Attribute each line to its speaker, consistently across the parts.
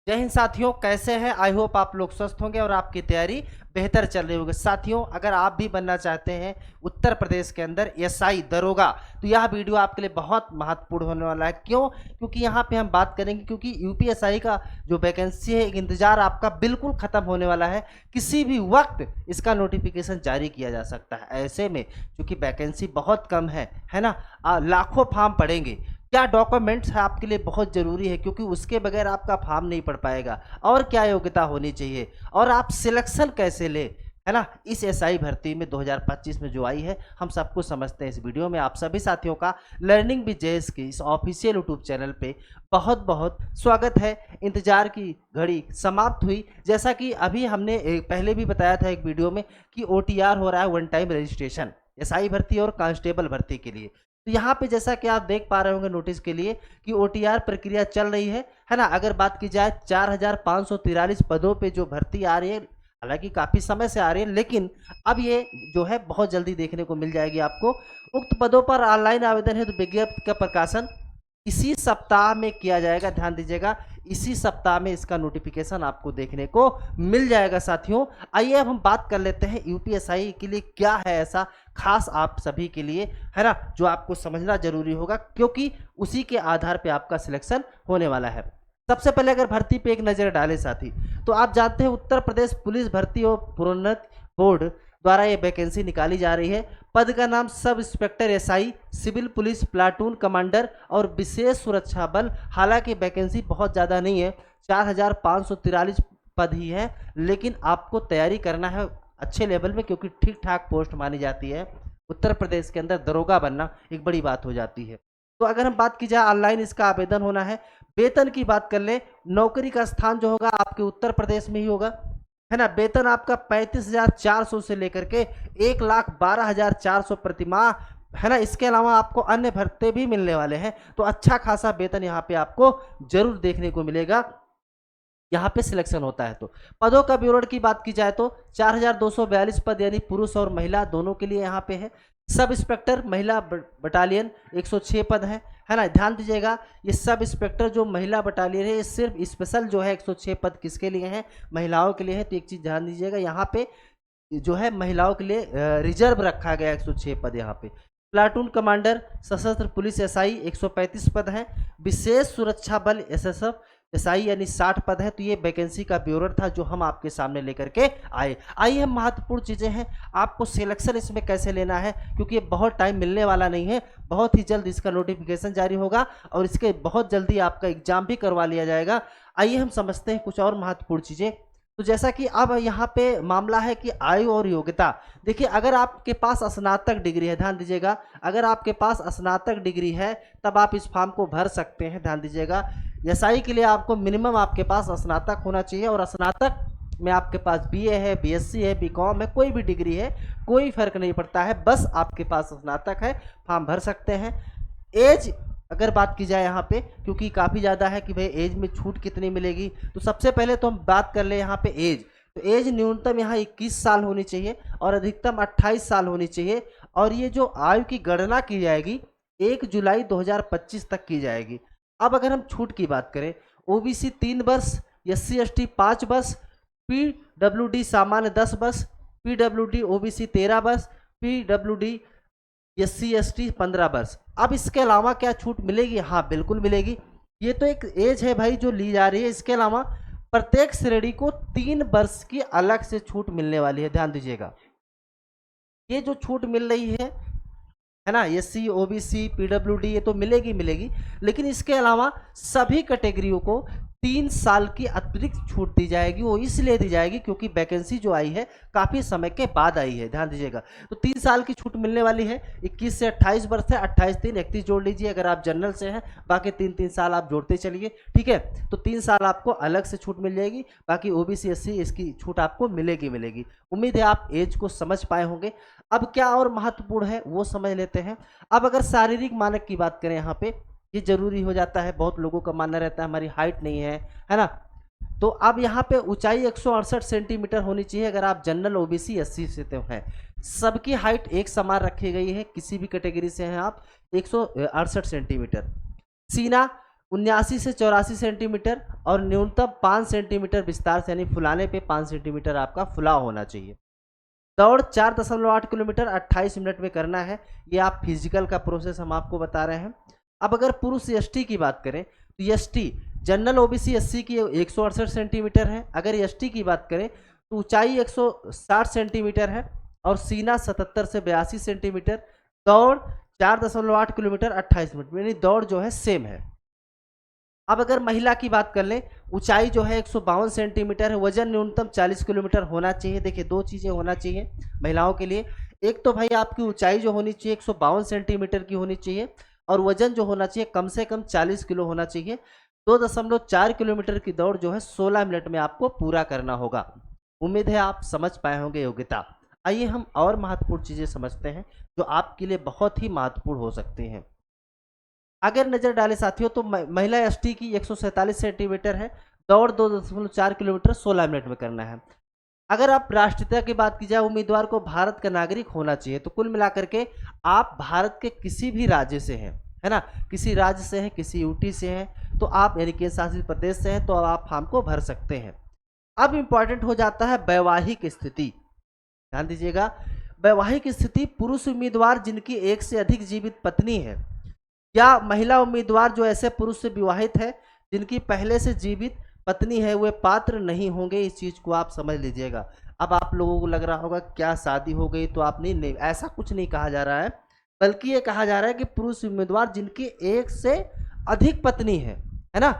Speaker 1: जय हिंद साथियों, कैसे हैं? आई होप आप लोग स्वस्थ होंगे और आपकी तैयारी बेहतर चल रही होगी। साथियों, अगर आप भी बनना चाहते हैं उत्तर प्रदेश के अंदर एसआई दरोगा, तो यह वीडियो आपके लिए बहुत महत्वपूर्ण होने वाला है। क्यों? क्योंकि यहाँ पे हम बात करेंगे, क्योंकि यूपीएसआई का जो वैकेंसी है, इंतजार आपका बिल्कुल खत्म होने वाला है। किसी भी वक्त इसका नोटिफिकेशन जारी किया जा सकता है। ऐसे में चूंकि वैकेंसी बहुत कम है ना, लाखों फॉर्म पड़ेंगे। क्या डॉक्यूमेंट्स है आपके लिए बहुत ज़रूरी है, क्योंकि उसके बगैर आपका फॉर्म नहीं पड़ पाएगा। और क्या योग्यता होनी चाहिए और आप सिलेक्शन कैसे ले, है ना, इस एसआई भर्ती में 2025 में जो आई है, हम सबको समझते हैं। इस वीडियो में आप सभी साथियों का लर्निंग विद जेएस की इस ऑफिशियल यूट्यूब चैनल पे बहुत बहुत स्वागत है। इंतजार की घड़ी समाप्त हुई। जैसा कि अभी हमने पहले भी बताया था एक वीडियो में कि ओटीआर हो रहा है, वन टाइम रजिस्ट्रेशन, एसआई भर्ती और कांस्टेबल भर्ती के लिए। तो यहाँ पे जैसा कि आप देख पा रहे होंगे नोटिस के लिए कि ओटीआर प्रक्रिया चल रही है ना। अगर बात की जाए 4543 पदों पे जो भर्ती आ रही है, हालांकि काफ़ी समय से आ रही है, लेकिन अब ये जो है बहुत जल्दी देखने को मिल जाएगी आपको। उक्त पदों पर ऑनलाइन आवेदन है तो विज्ञप्ति का प्रकाशन इसी सप्ताह में किया जाएगा। ध्यान दीजिएगा, इसी सप्ताह में इसका नोटिफिकेशन आपको देखने को मिल जाएगा। साथियों, आइए अब हम बात कर लेते हैं यूपीएसआई के लिए क्या है ऐसा खास आप सभी के लिए, है ना, जो आपको समझना जरूरी होगा, क्योंकि उसी के आधार पे आपका सिलेक्शन होने वाला है। सबसे पहले अगर भर्ती पे एक नज़र डालें साथी, तो आप जानते हैं उत्तर प्रदेश पुलिस भर्ती और प्रोन्नति बोर्ड द्वारा ये वैकेंसी निकाली जा रही है। पद का नाम sub inspector SI, civil police platoon commander और विशेष सुरक्षा बल। हालांकि वैकेंसी बहुत ज़्यादा नहीं है, 4543 पद ही है, लेकिन आपको तैयारी करना है अच्छे लेवल में, क्योंकि ठीक ठाक पोस्ट मानी जाती है। उत्तर प्रदेश के अंदर दरोगा बनना एक बड़ी बात हो जाती है। तो अगर हम बात की जाए ऑनलाइन इसका आवेदन होना है। वेतन की बात कर ले, नौकरी का स्थान जो होगा आपके उत्तर प्रदेश में ही होगा, है ना। वेतन आपका 35,400 से लेकर के 1,12,400 प्रति माह, है ना। इसके अलावा आपको अन्य भत्ते भी मिलने वाले हैं, तो अच्छा खासा वेतन यहाँ पे आपको जरूर देखने को मिलेगा यहाँ पे सिलेक्शन होता है। तो पदों का विवरण की बात की जाए तो 4,242 पद यानी पुरुष और महिला दोनों के लिए यहाँ पे है। सब इंस्पेक्टर महिला बटालियन 106 पद है ना। ध्यान दीजिएगा, ये सब इंस्पेक्टर जो महिला बटालियन है, ये सिर्फ स्पेशल जो है 106 पद किसके लिए हैं? महिलाओं के लिए है। तो एक चीज़ ध्यान दीजिएगा, यहाँ पे जो है महिलाओं के लिए रिजर्व रखा गया 106 पद यहाँ पे। प्लाटून कमांडर सशस्त्र पुलिस एसआई 135 पद हैं। विशेष सुरक्षा बल एसएसएफ एसआई यानी 60 पद है। तो ये वैकेंसी का ब्यौरा था जो हम आपके सामने लेकर के आए। आइए हम महत्वपूर्ण चीज़ें हैं, आपको सिलेक्शन इसमें कैसे लेना है, क्योंकि ये बहुत टाइम मिलने वाला नहीं है। बहुत ही जल्द इसका नोटिफिकेशन जारी होगा और इसके बहुत जल्दी आपका एग्जाम भी करवा लिया जाएगा। आइए हम समझते हैं कुछ और महत्वपूर्ण चीज़ें। तो जैसा कि अब यहाँ पे मामला है कि आयु और योग्यता। देखिए, अगर आपके पास स्नातक डिग्री है, ध्यान दीजिएगा, अगर आपके पास स्नातक डिग्री है तब आप इस फॉर्म को भर सकते हैं। ध्यान दीजिएगा, एसआई के लिए आपको मिनिमम आपके पास स्नातक होना चाहिए, और स्नातक में आपके पास बीए है, बीएससी है, बीकॉम है, कोई भी डिग्री है, कोई फर्क नहीं पड़ता है, बस आपके पास स्नातक है, फॉर्म भर सकते हैं। एज अगर बात की जाए यहाँ पे, क्योंकि काफ़ी ज़्यादा है कि भाई एज में छूट कितनी मिलेगी, तो सबसे पहले तो हम बात कर ले यहाँ पे एज। तो एज न्यूनतम यहाँ 21 साल होनी चाहिए और अधिकतम 28 साल होनी चाहिए। और ये जो आयु की गणना की जाएगी 1 जुलाई 2025 तक की जाएगी। अब अगर हम छूट की बात करें, ओबीसी 3 वर्ष, एससी एसटी 5 वर्ष, पीडब्ल्यूडी सामान्य 10 वर्ष, पीडब्ल्यूडी ओबीसी 13 वर्ष, पीडब्ल्यूडी एससी एसटी 15 वर्ष। अब इसके अलावा क्या छूट मिलेगी? हाँ, बिल्कुल मिलेगी। ये तो एक एज है भाई जो ली जा रही है। इसके अलावा प्रत्येक श्रेणी को 3 वर्ष की अलग से छूट मिलने वाली है। ध्यान दीजिएगा, ये जो छूट मिल रही है ना, एससी ओबीसी पीडब्ल्यूडी, ये तो मिलेगी, लेकिन इसके अलावा सभी कैटेगरियों को 3 साल की अतिरिक्त छूट दी जाएगी। वो इसलिए दी जाएगी क्योंकि वैकेंसी जो आई है काफ़ी समय के बाद आई है। ध्यान दीजिएगा, तो 3 साल की छूट मिलने वाली है। 21 से 28 वर्ष है, 28 3 31 जोड़ लीजिए अगर आप जनरल से हैं, बाकी 3 साल आप जोड़ते चलिए, ठीक है। तो 3 साल आपको अलग से छूट मिल जाएगी, बाकी ओबीसी एससी इसकी छूट आपको मिलेगी। उम्मीद है आप एज को समझ पाए होंगे। अब क्या और महत्वपूर्ण है वो समझ लेते हैं। अब अगर शारीरिक मानक की बात करें, यहाँ पे ये जरूरी हो जाता है। बहुत लोगों का मानना रहता है हमारी हाइट नहीं है ना। तो अब यहाँ पे ऊंचाई 168 सेंटीमीटर होनी चाहिए अगर आप जनरल ओबीसी एससी से तो हैं। सबकी हाइट एक समान रखी गई है, किसी भी कैटेगरी से हैं आप, 168 सेंटीमीटर। सीना 79 से 84 सेंटीमीटर और न्यूनतम 5 सेंटीमीटर विस्तार से, यानी फुलाने पे 5 सेंटीमीटर आपका फुलाव होना चाहिए। दौड़ 4.8 किलोमीटर 28 मिनट में करना है। ये आप फिजिकल का प्रोसेस हम आपको बता रहे हैं। अब अगर पुरुष एसटी की बात करें तो एसटी जनरल ओबीसी एससी की 168 सेंटीमीटर है। अगर एसटी की बात करें तो ऊंचाई 160 सेंटीमीटर है और सीना 77 से 82 सेंटीमीटर। दौड़ 4.8 किलोमीटर 28 मिनट में, यानी दौड़ जो है सेम है। अब अगर महिला की बात कर लें, ऊंचाई जो है 152 सेंटीमीटर है, वजन न्यूनतम 40 किलोमीटर होना चाहिए। देखिए दो चीज़ें होना चाहिए महिलाओं के लिए, एक तो भाई आपकी ऊंचाई जो होनी चाहिए 152 सेंटीमीटर की होनी चाहिए और वजन जो होना चाहिए कम से कम 40 किलो होना चाहिए। 2.4 किलोमीटर की दौड़ जो है 16 मिनट में आपको पूरा करना होगा। उम्मीद है आप समझ पाए होंगे योग्यता। आइए हम और महत्वपूर्ण चीज़ें समझते हैं जो आपके लिए बहुत ही महत्वपूर्ण हो सकती हैं। अगर नजर डाले साथियों तो महिला एसटी की 147 सेंटीमीटर है, दौड़ 2.4 किलोमीटर 16 मिनट में करना है। अगर आप राष्ट्रीयता की बात की जाए, उम्मीदवार को भारत का नागरिक होना चाहिए। तो कुल मिलाकर के आप भारत के किसी भी राज्य से हैं, है ना, किसी राज्य से हैं, किसी यूटी से हैं, तो आप यानी केंद्र शासित प्रदेश से हैं तो आप फॉर्म को भर सकते हैं। अब इंपॉर्टेंट हो जाता है वैवाहिक स्थिति, ध्यान दीजिएगा। वैवाहिक स्थिति पुरुष उम्मीदवार जिनकी एक से अधिक जीवित पत्नी है या महिला उम्मीदवार जो ऐसे पुरुष से विवाहित है जिनकी पहले से जीवित पत्नी है, वे पात्र नहीं होंगे। इस चीज को आप समझ लीजिएगा। अब आप लोगों को लग रहा होगा क्या शादी हो गई तो आप नहीं, ऐसा कुछ नहीं कहा जा रहा है, बल्कि ये कहा जा रहा है कि पुरुष उम्मीदवार जिनकी एक से अधिक पत्नी है ना।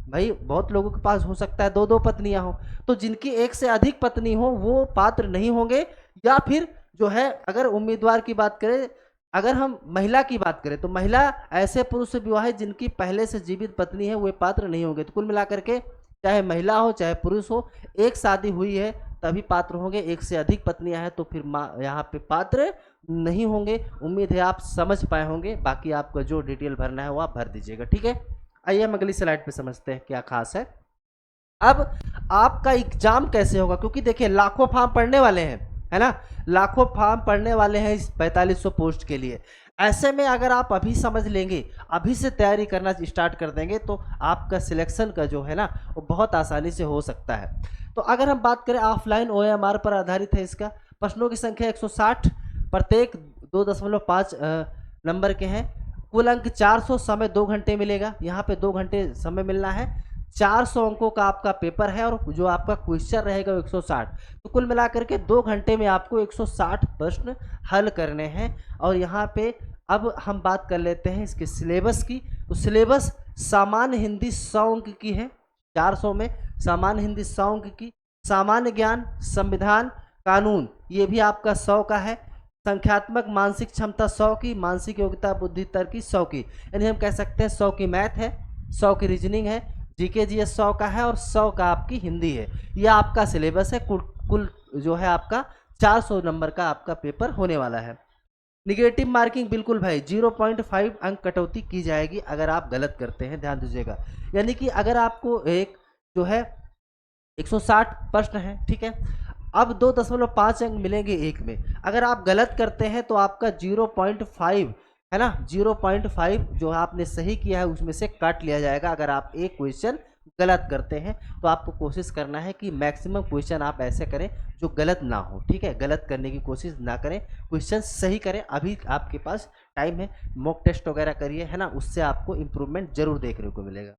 Speaker 1: भाई बहुत लोगों के पास हो सकता है 2-2 पत्नियां हो, तो जिनकी एक से अधिक पत्नी हो वो पात्र नहीं होंगे। या फिर जो है अगर उम्मीदवार की बात करें, अगर हम महिला की बात करें तो महिला ऐसे पुरुष से विवाहित जिनकी पहले से जीवित पत्नी है वे पात्र नहीं होंगे। तो कुल मिलाकर के चाहे महिला हो चाहे पुरुष हो, एक शादी हुई है तभी पात्र होंगे, एक से अधिक पत्नियां हैं तो फिर यहाँ पे पात्र नहीं होंगे। उम्मीद है आप समझ पाए होंगे। बाकी आपका जो डिटेल भरना है वो आप भर दीजिएगा, ठीक है। आइए हम अगली स्लाइड पे समझते हैं क्या खास है। अब आपका एग्जाम कैसे होगा, क्योंकि देखिए लाखों फॉर्म पढ़ने वाले हैं, है ना, लाखों फॉर्म पढ़ने वाले हैं इस 4500 पोस्ट के लिए। ऐसे में अगर आप अभी समझ लेंगे, अभी से तैयारी करना स्टार्ट कर देंगे तो आपका सिलेक्शन का जो है ना वो बहुत आसानी से हो सकता है। तो अगर हम बात करें ऑफलाइन OMR पर आधारित है इसका। प्रश्नों की संख्या 160, प्रत्येक 2.5 नंबर के हैं। कुल अंक 400, समय 2 घंटे मिलेगा। यहाँ पे 2 घंटे समय मिलना है। 400 अंकों का आपका पेपर है और जो आपका क्वेश्चन रहेगा वो 160। तो कुल मिलाकर के 2 घंटे में आपको 160 प्रश्न हल करने हैं। और यहाँ पे अब हम बात कर लेते हैं इसके सिलेबस की। तो सिलेबस सामान्य हिंदी 100 अंक की है, 400 में सामान्य हिंदी 100 अंक की। सामान्य ज्ञान, संविधान, कानून ये भी आपका 100 का है। संख्यात्मक मानसिक क्षमता 100 की, मानसिक योग्यता बुद्धि तर्क की 100 की, यानी हम कह सकते हैं 100 की मैथ है, 100 की रीजनिंग है, जीके जीएस 100 का है और 100 का आपकी हिंदी है। यह आपका सिलेबस है। कुल जो है आपका 400 नंबर का आपका पेपर होने वाला है। निगेटिव मार्किंग बिल्कुल भाई 0.5 अंक कटौती की जाएगी अगर आप गलत करते हैं, ध्यान दीजिएगा। यानी कि अगर आपको एक जो है 160 प्रश्न है, ठीक है, अब 2.5 अंक मिलेंगे एक में। अगर आप गलत करते हैं तो आपका 0.5 है ना, 0.5 जो आपने सही किया है उसमें से काट लिया जाएगा। अगर आप एक क्वेश्चन गलत करते हैं तो आपको कोशिश करना है कि मैक्सिमम क्वेश्चन आप ऐसे करें जो गलत ना हो, ठीक है, गलत करने की कोशिश ना करें, क्वेश्चन सही करें। अभी आपके पास टाइम है, मॉक टेस्ट वगैरह करिए, है ना, उससे आपको इम्प्रूवमेंट जरूर देखने को मिलेगा।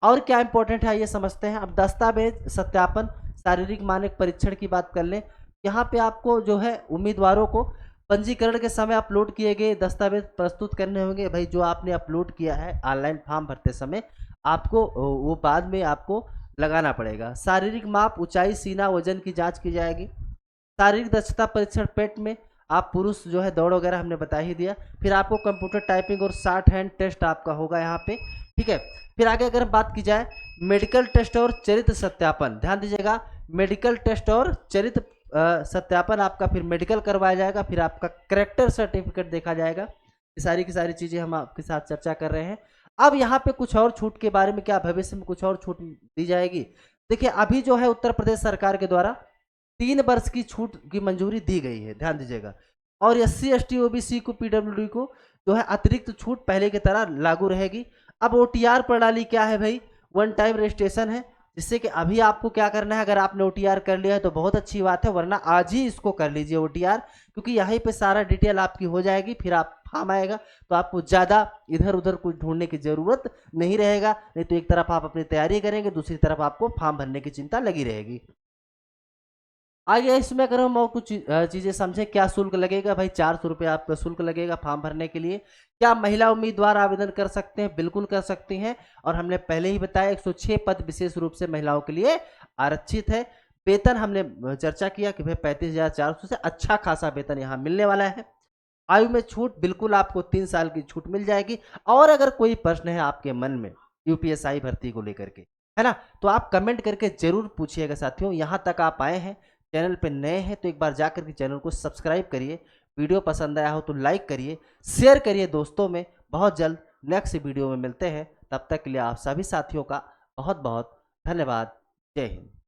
Speaker 1: और क्या इंपॉर्टेंट है ये समझते हैं। अब दस्तावेज सत्यापन, शारीरिक मानक परीक्षण की बात कर लें। यहाँ पे आपको जो है उम्मीदवारों को पंजीकरण के समय अपलोड किए गए दस्तावेज प्रस्तुत करने होंगे। भाई जो आपने अपलोड किया है ऑनलाइन फॉर्म भरते समय, आपको वो बाद में आपको लगाना पड़ेगा। शारीरिक माप, ऊंचाई, सीना, वजन की जांच की जाएगी। शारीरिक दक्षता परीक्षण पेट में आप पुरुष जो है दौड़ वगैरह हमने बता ही दिया। फिर आपको कंप्यूटर टाइपिंग और शॉर्ट हैंड टेस्ट आपका होगा यहाँ पे, ठीक है। फिर आगे अगर बात की जाए मेडिकल टेस्ट और चरित्र सत्यापन, ध्यान दीजिएगा, मेडिकल टेस्ट और चरित्र सत्यापन आपका फिर मेडिकल करवाया जाएगा। फिर आपका करेक्टर सर्टिफिकेट देखा जाएगा। ये सारी की सारी चीज़ें हम आपके साथ चर्चा कर रहे हैं। अब यहाँ पे कुछ और छूट के बारे में, क्या भविष्य में कुछ और छूट दी जाएगी। देखिए अभी जो है उत्तर प्रदेश सरकार के द्वारा 3 वर्ष की छूट की मंजूरी दी गई है, ध्यान दीजिएगा। और SC ST OBC को PWD को जो है अतिरिक्त छूट पहले की तरह लागू रहेगी। अब OTR प्रणाली क्या है भाई, वन टाइम रजिस्ट्रेशन है, जिससे कि अभी आपको क्या करना है, अगर आपने OTR कर लिया है तो बहुत अच्छी बात है, वरना आज ही इसको कर लीजिए OTR, क्योंकि यहीं पे सारा डिटेल आपकी हो जाएगी। फिर आप फॉर्म आएगा तो आपको ज़्यादा इधर उधर कुछ ढूंढने की ज़रूरत नहीं रहेगा, नहीं तो एक तरफ आप अपनी तैयारी करेंगे, दूसरी तरफ आपको फॉर्म भरने की चिंता लगी रहेगी। आगे इसमें अगर हम और कुछ चीज़ें समझें, क्या शुल्क लगेगा भाई, 400 रुपये आपका शुल्क लगेगा फॉर्म भरने के लिए। क्या महिला उम्मीदवार आवेदन कर सकते हैं, बिल्कुल कर सकती हैं, और हमने पहले ही बताया 106 पद विशेष रूप से महिलाओं के लिए आरक्षित है। वेतन हमने चर्चा किया कि भाई 35,400 से अच्छा खासा वेतन यहाँ मिलने वाला है। आयु में छूट, बिल्कुल आपको 3 साल की छूट मिल जाएगी। और अगर कोई प्रश्न है आपके मन में यूपीएसआई भर्ती को लेकर के, है ना, तो आप कमेंट करके जरूर पूछिएगा साथियों। यहाँ तक आप आए हैं, चैनल पे नए हैं तो एक बार जाकर के चैनल को सब्सक्राइब करिए, वीडियो पसंद आया हो तो लाइक करिए, शेयर करिए दोस्तों में। बहुत जल्द नेक्स्ट वीडियो में मिलते हैं, तब तक के लिए आप सभी साथियों का बहुत बहुत धन्यवाद। जय हिंद।